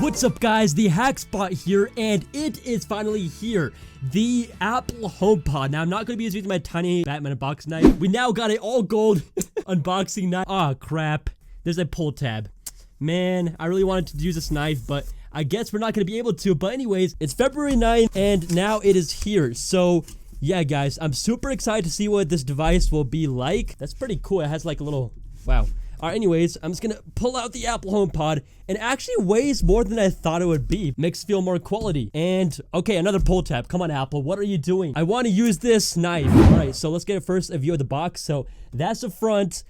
What's up guys, the hack spot here, and it is finally here, the Apple HomePod. Now I'm not going to be using my tiny Batman unboxing knife. We now got an all gold unboxing knife. Oh crap, there's a pull tab. Man, I really wanted to use this knife, but I guess we're not going to be able to. But anyways, it's February 9th and now it is here. So yeah guys, I'm super excited to see what this device will be like. That's pretty cool. It has like a little, wow. Alright, anyways, I'm just gonna pull out the Apple HomePod, and it actually weighs more than I thought it would be. Makes it feel more quality. And, okay, another pull tab. Come on, Apple, what are you doing? I want to use this knife. Alright, so let's get first a view of the box. So, that's the front,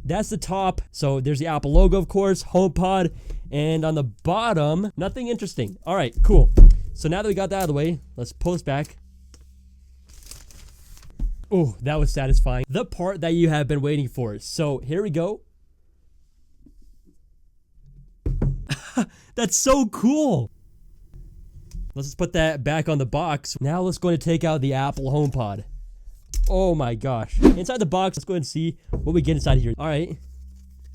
that's the top. So, there's the Apple logo, of course, HomePod, and on the bottom, nothing interesting. Alright, cool. So, now that we got that out of the way, let's pull this back. Oh, that was satisfying. The part that you have been waiting for. So, here we go. That's so cool. Let's just put that back on the box. Now let's go and take out the Apple HomePod. Oh my gosh. Inside the box, let's go and see what we get inside here. All right.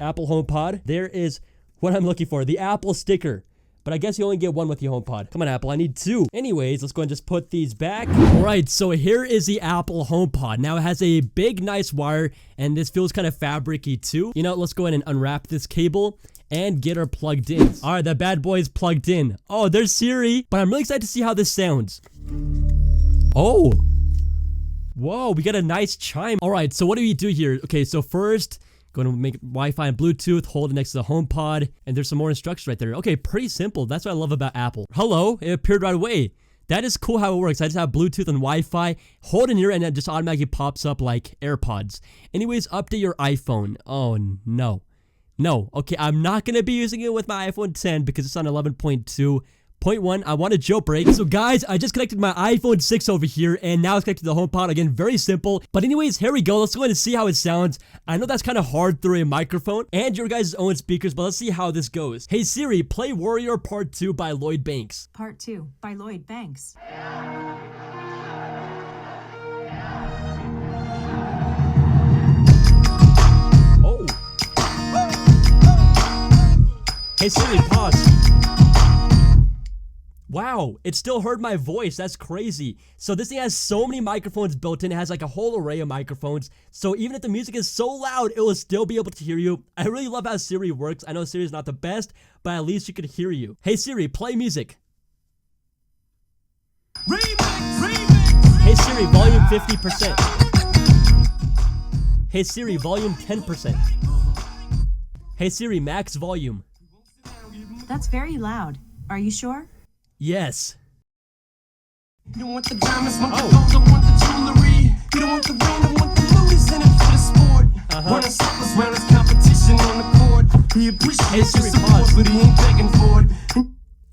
Apple HomePod. There is what I'm looking for, the Apple sticker. But I guess you only get one with the HomePod. Come on, Apple, I need two. Anyways, let's go and just put these back. All right, so here is the Apple HomePod. Now, it has a big, nice wire, and this feels kind of fabric-y too. You know, let's go ahead and unwrap this cable and get her plugged in. All right, that bad boy is plugged in. Oh, there's Siri, but I'm really excited to see how this sounds. Oh. Whoa, we got a nice chime. All right, so what do we do here? Okay, so first, going to make Wi-Fi and Bluetooth, hold it next to the HomePod, and there's some more instructions right there. Okay, pretty simple. That's what I love about Apple. Hello, it appeared right away. That is cool how it works. I just have Bluetooth and Wi-Fi, hold in here, and it just automatically pops up like AirPods. Anyways, update your iPhone. Oh, no. No, okay, I'm not going to be using it with my iPhone 10 because it's on 11.2.1. I want a jailbreak. So guys, I just connected my iPhone 6 over here, and now it's connected to the HomePod. Again, very simple. But anyways, here we go. Let's go ahead and see how it sounds. I know that's kind of hard through a microphone and your guys' own speakers, but let's see how this goes. Hey Siri, play Warrior Part 2 by Lloyd Banks. Part 2 by Lloyd Banks. Oh. Hey Siri, pause. Wow, it still heard my voice. That's crazy. So this thing has so many microphones built in. It has like a whole array of microphones. So even if the music is so loud, it will still be able to hear you. I really love how Siri works. I know Siri is not the best, but at least you can hear you. Hey Siri, play music. Hey Siri, volume 50%. Hey Siri, volume 10%. Hey Siri, max volume. That's very loud. Are you sure? Yes. You want the diamonds, want the gold, don't want the jewelry. You don't want the ring, don't want the Louis in it for the sport. Running circles round his competition on the court. He appreciates your support, but he ain't begging for it.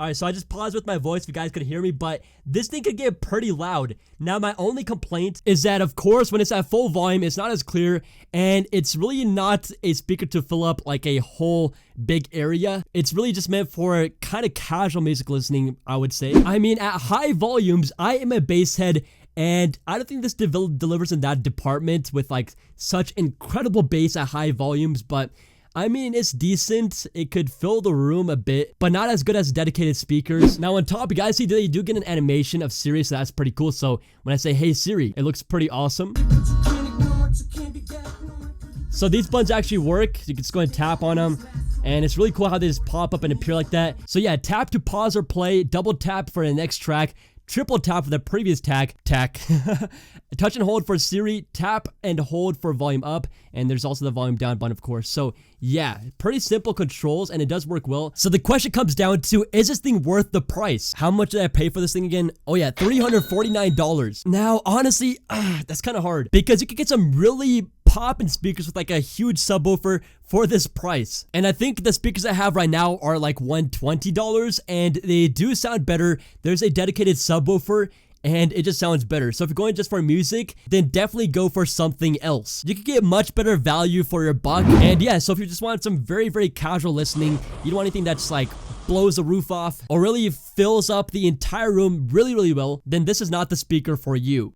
Alright, so I just paused with my voice if you guys could hear me, but this thing could get pretty loud. Now, my only complaint is that, of course, when it's at full volume, it's not as clear, and it's really not a speaker to fill up like a whole big area. It's really just meant for kind of casual music listening, I would say. I mean, at high volumes, I am a bass head, and I don't think this delivers in that department with like such incredible bass at high volumes, but I mean, it's decent. It could fill the room a bit, but not as good as dedicated speakers. Now on top, you guys see that you do get an animation of Siri, so that's pretty cool. So when I say, hey Siri, it looks pretty awesome. So these buttons actually work. You can just go and tap on them, and it's really cool how they just pop up and appear like that. So yeah, tap to pause or play, double tap for the next track, triple tap for the previous tack. Touch and hold for Siri, tap and hold for volume up, and there's also the volume down button, of course. So yeah, pretty simple controls, and it does work well. So the question comes down to, is this thing worth the price? How much did I pay for this thing again? Oh yeah, $349. Now, honestly, that's kind of hard because you could get some really poppin' speakers with like a huge subwoofer for this price. And I think the speakers I have right now are like $120, and they do sound better. There's a dedicated subwoofer, and it just sounds better. So if you're going just for music, then definitely go for something else. You can get much better value for your buck. And yeah, so if you just want some very, very casual listening, you don't want anything that's like blows the roof off or really fills up the entire room really, really well, then this is not the speaker for you.